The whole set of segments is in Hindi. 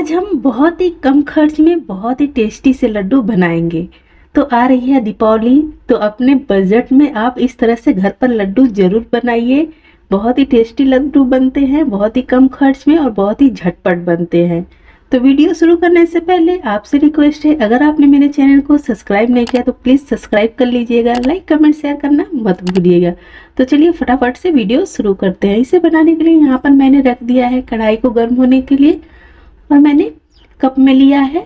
आज हम बहुत ही कम खर्च में बहुत ही टेस्टी से लड्डू बनाएंगे। तो आ रही है दीपावली, तो अपने बजट में आप इस तरह से घर पर लड्डू जरूर बनाइए। बहुत ही टेस्टी लड्डू बनते हैं, बहुत ही कम खर्च में और बहुत ही झटपट बनते हैं। तो वीडियो शुरू करने से पहले आपसे रिक्वेस्ट है, अगर आपने मेरे चैनल को सब्सक्राइब नहीं किया तो प्लीज़ सब्सक्राइब कर लीजिएगा, लाइक कमेंट शेयर करना मत भूलिएगा। तो चलिए फटाफट से वीडियो शुरू करते हैं। इसे बनाने के लिए यहाँ पर मैंने रख दिया है कढ़ाई को गर्म होने के लिए, और मैंने कप में लिया है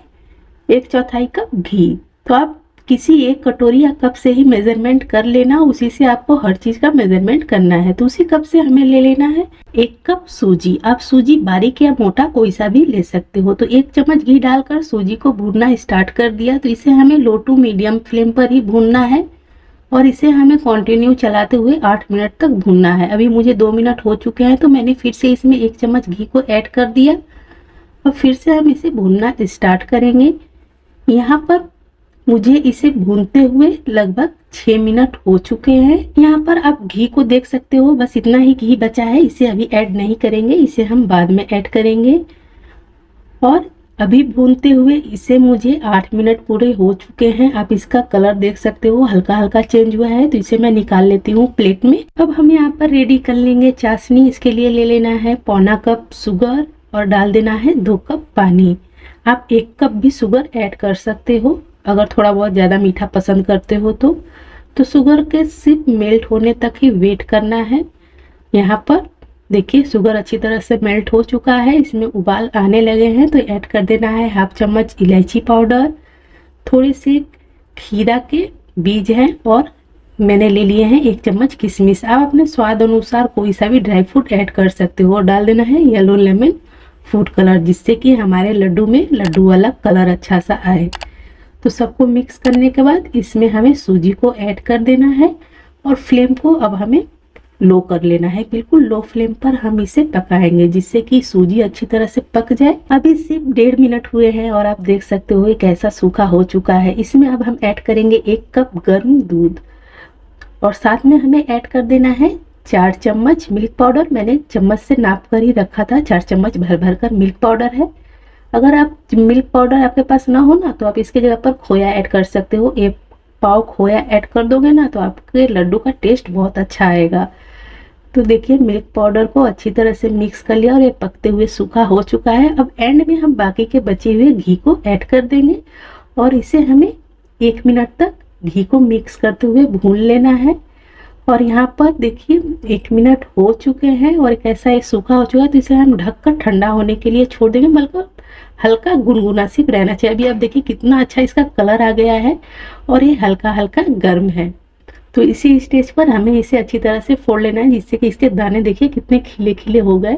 1/4 कप घी। तो आप किसी एक कटोरी या कप से ही मेजरमेंट कर लेना, उसी से आपको हर चीज़ का मेजरमेंट करना है। तो उसी कप से हमें ले लेना है 1 कप सूजी। आप सूजी बारीक या मोटा कोई सा भी ले सकते हो। तो 1 चम्मच घी डालकर सूजी को भूनना स्टार्ट कर दिया। तो इसे हमें लो टू मीडियम फ्लेम पर ही भूनना है और इसे हमें कंटिन्यू चलाते हुए 8 मिनट तक भूनना है। अभी मुझे 2 मिनट हो चुके हैं, तो मैंने फिर से इसमें 1 चम्मच घी को ऐड कर दिया और फिर से हम इसे भूनना स्टार्ट करेंगे। यहाँ पर मुझे इसे भूनते हुए लगभग 6 मिनट हो चुके हैं। यहाँ पर आप घी को देख सकते हो, बस इतना ही घी बचा है। इसे अभी ऐड नहीं करेंगे, इसे हम बाद में ऐड करेंगे। और अभी भूनते हुए इसे मुझे 8 मिनट पूरे हो चुके हैं। आप इसका कलर देख सकते हो, हल्का हल्का चेंज हुआ है। तो इसे मैं निकाल लेती हूँ प्लेट में। अब हम यहाँ पर रेडी कर लेंगे चाशनी। इसके लिए ले लेना है पौना कप शुगर और डाल देना है 2 कप पानी। आप 1 कप भी शुगर ऐड कर सकते हो अगर थोड़ा बहुत ज़्यादा मीठा पसंद करते हो तो शुगर के सिर्फ मेल्ट होने तक ही वेट करना है। यहाँ पर देखिए शुगर अच्छी तरह से मेल्ट हो चुका है, इसमें उबाल आने लगे हैं। तो ऐड कर देना है 1/2 चम्मच इलायची पाउडर, थोड़े से खीरा के बीज हैं और मैंने ले लिए हैं 1 चम्मच किशमिश। आप अपने स्वाद अनुसार कोई सा भी ड्राई फ्रूट ऐड कर सकते हो। और डाल देना है येलो लेमन फूड कलर, जिससे कि हमारे लड्डू में लड्डू वाला कलर अच्छा सा आए। तो सबको मिक्स करने के बाद इसमें हमें सूजी को ऐड कर देना है और फ्लेम को अब हमें लो कर लेना है। बिल्कुल लो फ्लेम पर हम इसे पकाएंगे, जिससे कि सूजी अच्छी तरह से पक जाए। अभी सिर्फ 1.5 मिनट हुए हैं और आप देख सकते हो कैसा सूखा हो चुका है। इसमें अब हम ऐड करेंगे 1 कप गर्म दूध और साथ में हमें ऐड कर देना है 4 चम्मच मिल्क पाउडर। मैंने चम्मच से नाप कर ही रखा था, 4 चम्मच भर भर कर मिल्क पाउडर है। अगर आप मिल्क पाउडर आपके पास ना हो ना, तो आप इसके जगह पर खोया ऐड कर सकते हो। 1 पाव खोया ऐड कर दोगे ना, तो आपके लड्डू का टेस्ट बहुत अच्छा आएगा। तो देखिए मिल्क पाउडर को अच्छी तरह से मिक्स कर लिया और ये पकते हुए सूखा हो चुका है। अब एंड में हम बाकी के बचे हुए घी को ऐड कर देंगे और इसे हमें 1 मिनट तक घी को मिक्स करते हुए भून लेना है। और यहाँ पर देखिए 1 मिनट हो चुके हैं और कैसा ये सूखा हो चुका है। तो इसे हम ढककर ठंडा होने के लिए छोड़ देंगे, बल्कि हल्का गुनगुना सी रहना चाहिए। अभी आप देखिए कितना अच्छा इसका कलर आ गया है और ये हल्का हल्का गर्म है। तो इसी स्टेज पर हमें इसे अच्छी तरह से फोड़ लेना है, जिससे कि इसके दाने देखिए कितने खिले खिले हो गए।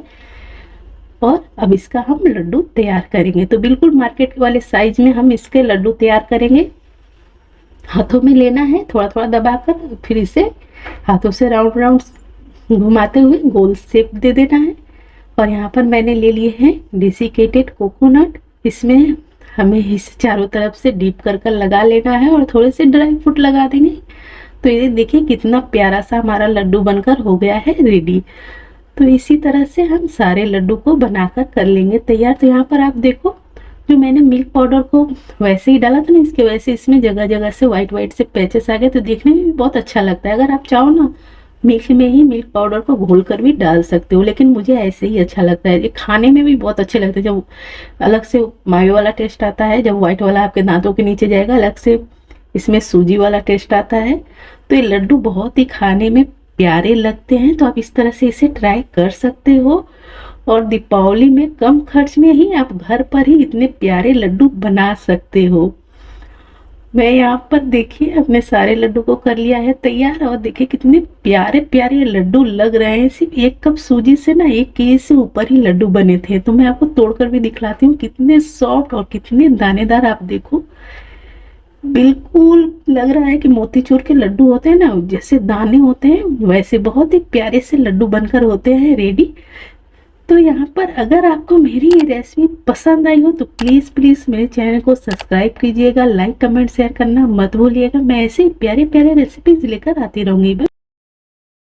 और अब इसका हम लड्डू तैयार करेंगे। तो बिल्कुल मार्केट वाले साइज में हम इसके लड्डू तैयार करेंगे। हाथों में लेना है थोड़ा थोड़ा दबाकर, फिर इसे हाथों से राउंड राउंड घुमाते हुए गोल शेप दे देना है। और यहाँ पर मैंने ले लिए हैं डेसिकेटेड कोकोनट। इसमें हमें इस चारों तरफ से डीप कर कर लगा लेना है और थोड़े से ड्राई फ्रूट लगा देंगे। तो ये देखिए कितना प्यारा सा हमारा लड्डू बनकर हो गया है रेडी। तो इसी तरह से हम सारे लड्डू को बनाकर कर लेंगे तैयार। तो यहाँ पर आप देखो, जो मैंने मिल्क पाउडर को वैसे ही डाला था ना, इसके वजह से इसमें जगह जगह से वाइट वाइट से पैचेस आ गए। तो देखने में भी बहुत अच्छा लगता है। अगर आप चाहो ना मिल्क में ही मिल्क पाउडर को घोल कर भी डाल सकते हो, लेकिन मुझे ऐसे ही अच्छा लगता है। ये खाने में भी बहुत अच्छे लगते हैं। जब अलग से मायो वाला टेस्ट आता है, जब व्हाइट वाला आपके दांतों के नीचे जाएगा, अलग से इसमें सूजी वाला टेस्ट आता है। तो ये लड्डू बहुत ही खाने में प्यारे लगते हैं। तो आप इस तरह से इसे ट्राई कर सकते हो और दीपावली में कम खर्च में ही आप घर पर ही इतने प्यारे लड्डू बना सकते हो। मैं यहाँ पर देखिए अपने सारे लड्डू को कर लिया है तैयार और देखिए कितने प्यारे प्यारे लड्डू लग रहे हैं। सिर्फ 1 कप सूजी से ना 1 केजी से ऊपर ही लड्डू बने थे। तो मैं आपको तोड़कर भी दिखलाती हूँ, कितने सॉफ्ट और कितने दानेदार। आप देखो बिल्कुल लग रहा है कि मोतीचूर के लड्डू होते हैं ना, जैसे दाने होते हैं, वैसे बहुत ही प्यारे से लड्डू बनकर होते हैं रेडी। तो यहाँ पर अगर आपको मेरी ये रेसिपी पसंद आई हो तो प्लीज़ प्लीज़ मेरे चैनल को सब्सक्राइब कीजिएगा, लाइक कमेंट शेयर करना मत भूलिएगा। मैं ऐसे ही प्यारे प्यारे रेसिपीज लेकर आती रहूँगी।